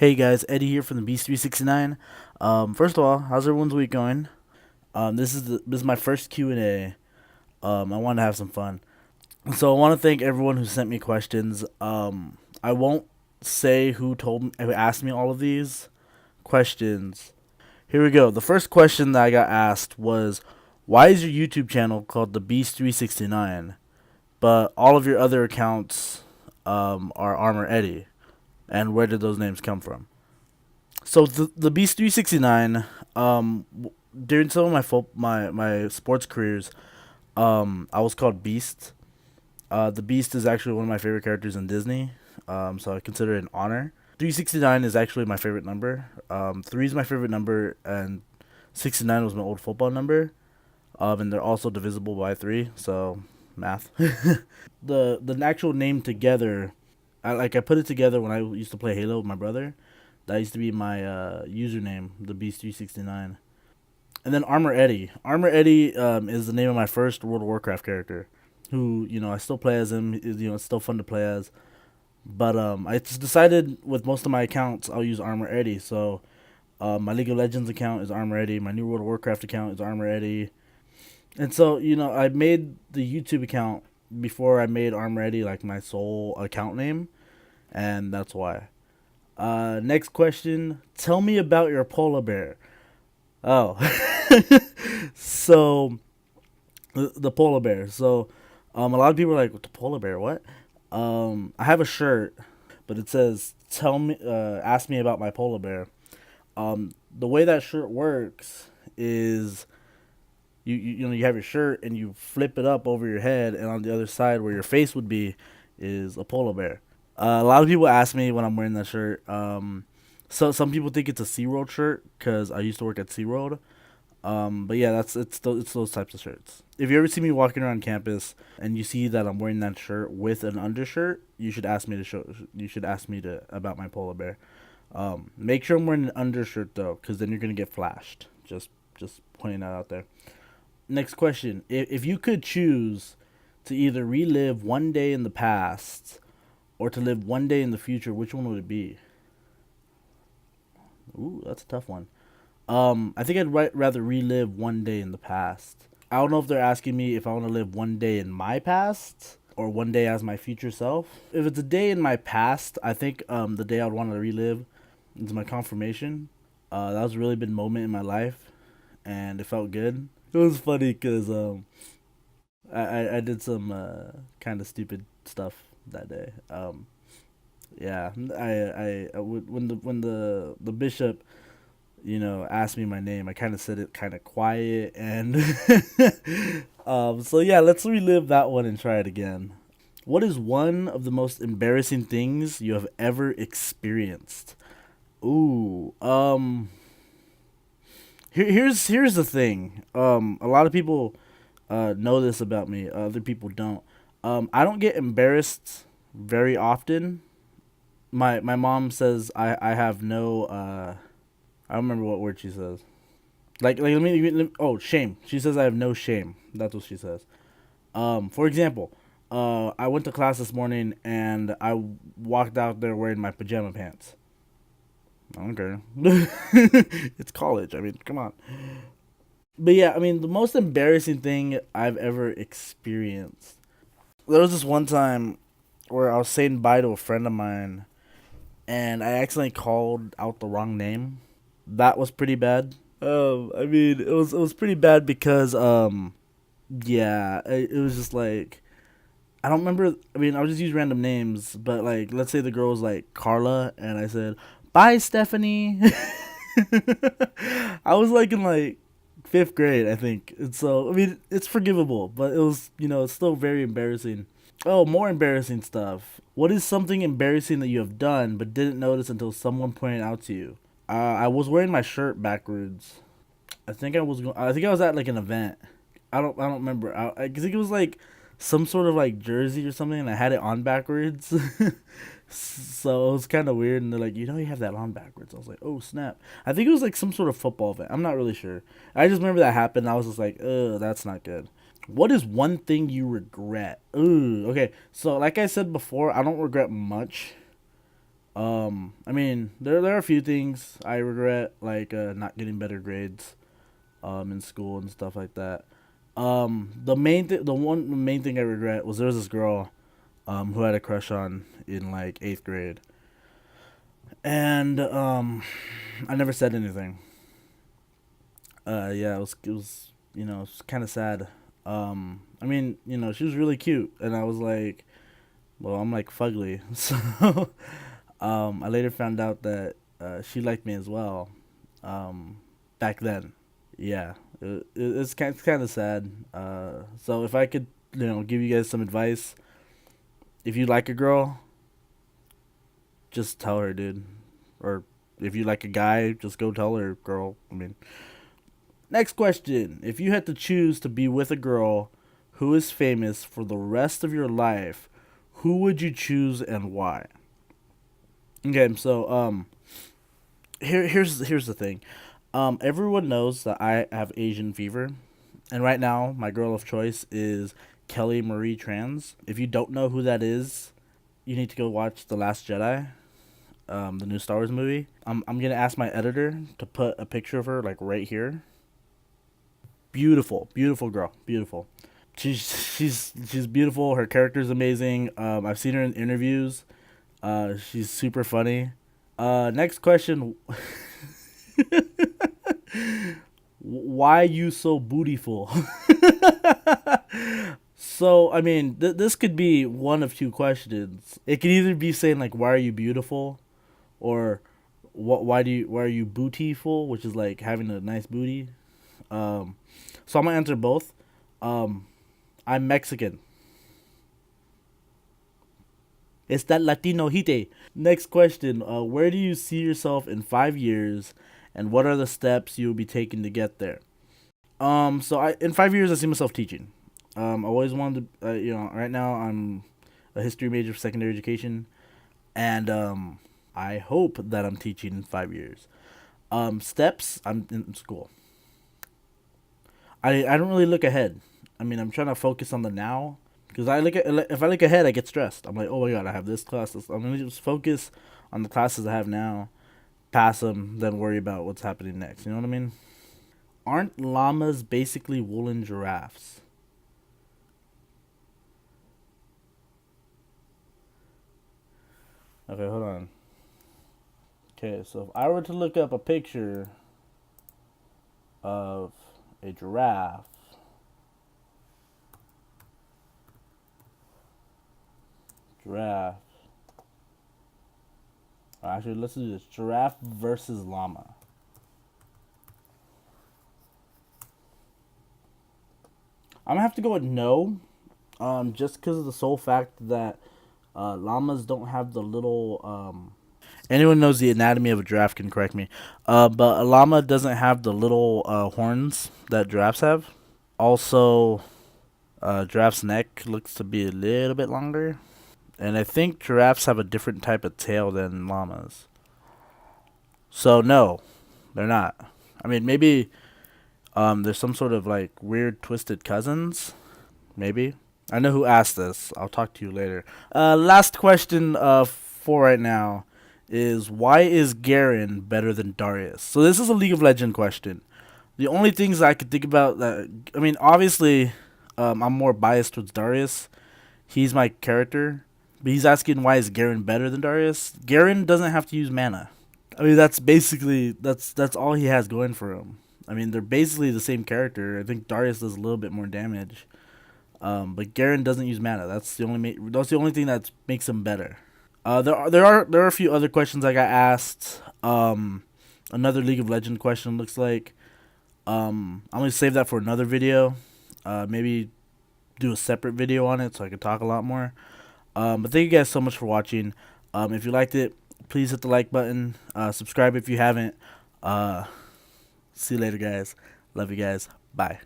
Hey guys, Eddie here from the Beast 369. First of all, how's everyone's week going? This is my first Q&A. I want to have some fun. So I want to thank everyone who sent me questions. I won't say who asked me all of these questions. Here we go. The first question that I got asked was, why is your YouTube channel called the Beast 369, but all of your other accounts are Armor Eddie? And where did those names come from? So the Beast 369, during some of my sports careers, I was called Beast. The Beast is actually one of my favorite characters in Disney. So I consider it an honor. 369 is actually my favorite number. 3 is my favorite number, and 69 was my old football number. And they're also divisible by 3, so math. The actual name together, I put it together when I used to play Halo with my brother. That used to be my username, the Beast 369. And then Armor Eddie. Armor Eddie is the name of my first World of Warcraft character, who I still play as him. It's still fun to play as. But I just decided with most of my accounts I'll use Armor Eddie. So my League of Legends account is Armor Eddie. My new World of Warcraft account is Armor Eddie. And so I made the YouTube account before I made Armor Eddie like my sole account name, and that's why. Next question. Tell me about your polar bear. Oh, so the polar bear. So, a lot of people are like, "What the polar bear? What?" I have a shirt, but it says, "Tell me, ask me about my polar bear." The way that shirt works is you have your shirt and you flip it up over your head, and on the other side where your face would be is a polar bear. A lot of people ask me when I'm wearing that shirt. So some people think it's a SeaWorld shirt because I used to work at SeaWorld. But yeah, it's those types of shirts. If you ever see me walking around campus and you see that I'm wearing that shirt with an undershirt, you should ask me to show. You should ask me to about my polar bear. Make sure I'm wearing an undershirt though, because then you're gonna get flashed. Just pointing that out there. Next question: if you could choose to either relive one day in the past or to live one day in the future, which one would it be? Ooh, that's a tough one. I think rather relive one day in the past. I don't know if they're asking me if I want to live one day in my past or one day as my future self. If it's a day in my past, I think the day I'd want to relive is my confirmation. That was a really big moment in my life, and it felt good. It was funny because I did some kind of stupid stuff that day. Yeah, when the bishop asked me my name, I kind of said it kind of quiet, and so yeah, let's relive that one and try it again. What is one of the most embarrassing things you have ever experienced? Ooh, here's the thing. A lot of people know this about me. Other people don't. I don't get embarrassed very often. My mom says I have no I don't remember what word she says. Oh, shame. She says I have no shame. That's what she says. For example, I went to class this morning and I walked out there wearing my pajama pants. I don't care. It's college. I mean, come on. But yeah, I mean, the most embarrassing thing I've ever experienced. There was this one time where I was saying bye to a friend of mine, and I accidentally called out the wrong name. That was pretty bad. I mean, it was pretty bad because yeah, it was just like I don't remember. I mean, I'll just use random names, but like, let's say the girl was like Carla, and I said, "Bye, Stephanie." I was like in like fifth grade, I think, and so I mean, it's forgivable, but it was it's still very embarrassing. Oh, more embarrassing stuff. What is something embarrassing that you have done but didn't notice until someone pointed out to you? I was wearing my shirt backwards. I think I was at like an event. I don't remember. I think it was like some sort of like jersey or something, and I had it on backwards. So it was kind of weird, and they're like, you have that on backwards. I was like, oh snap! I think it was like some sort of football event. I'm not really sure. I just remember that happened. I was just like, that's not good. What is one thing you regret? Ooh, okay. So like I said before, I don't regret much. I mean, there are a few things I regret, like not getting better grades in school and stuff like that. The main thing I regret was there was this girl who I had a crush on in like 8th grade, and I never said anything. Yeah, it was it was kind of sad. I mean, she was really cute, and I was like, well, I'm like fugly, so I later found out that she liked me as well. Back then, yeah, it's kind of sad. So if I could, give you guys some advice, if you like a girl, just tell her, dude. Or if you like a guy, just go tell her, girl. I mean, next question: if you had to choose to be with a girl who is famous for the rest of your life, who would you choose and why? Okay, so here's the thing. Everyone knows that I have Asian fever, and right now my girl of choice is Kelly Marie Trans. If you don't know who that is, you need to go watch The Last Jedi, the new Star Wars movie. I'm gonna ask my editor to put a picture of her like right here. Beautiful, beautiful girl, beautiful. She's beautiful. Her character's amazing. I've seen her in interviews. She's super funny. Next question. Why you so bootyful? So I mean, this could be one of two questions. It could either be saying like, "Why are you beautiful?" or "What? Why are you bootyful?" Which is like having a nice booty. Um, so I'm gonna answer both. Um, I'm Mexican. It's that Latino hite. Next question. Where do you see yourself in 5 years, and what are the steps you'll be taking to get there? So I in 5 years I see myself teaching. I always wanted to, right now I'm a history major for secondary education, and I hope that I'm teaching in 5 years. Steps. I'm in school. I don't really look ahead. I mean, I'm trying to focus on the now because if I look ahead, I get stressed. I'm like, oh my god, I have this class. I'm gonna just focus on the classes I have now, pass them, then worry about what's happening next. You know what I mean? Aren't llamas basically woolen giraffes? Okay, hold on. Okay, so if I were to look up a picture of a giraffe. Actually, let's do this: giraffe versus llama. I'm gonna have to go with no, just because of the sole fact that llamas don't have the little. Anyone knows the anatomy of a giraffe can correct me, but a llama doesn't have the little horns that giraffes have. Also, giraffe's neck looks to be a little bit longer, and I think giraffes have a different type of tail than llamas. So no, they're not. I mean, maybe there's some sort of like weird twisted cousins. Maybe. I know who asked this. I'll talk to you later. Last question for right now is why is Garen better than Darius? So this is a League of Legends question. The only things I could think about that I mean, obviously, I'm more biased towards Darius. He's my character, but he's asking why is Garen better than Darius? Garen doesn't have to use mana. I mean, that's all he has going for him. I mean, they're basically the same character. I think Darius does a little bit more damage. But Garen doesn't use mana. That's the only thing that makes him better. There are a few other questions I got asked. Another League of Legends question looks like. I'm gonna save that for another video. Maybe do a separate video on it so I can talk a lot more. But thank you guys so much for watching. If you liked it, please hit the like button. Subscribe if you haven't. See you later, guys. Love you guys. Bye.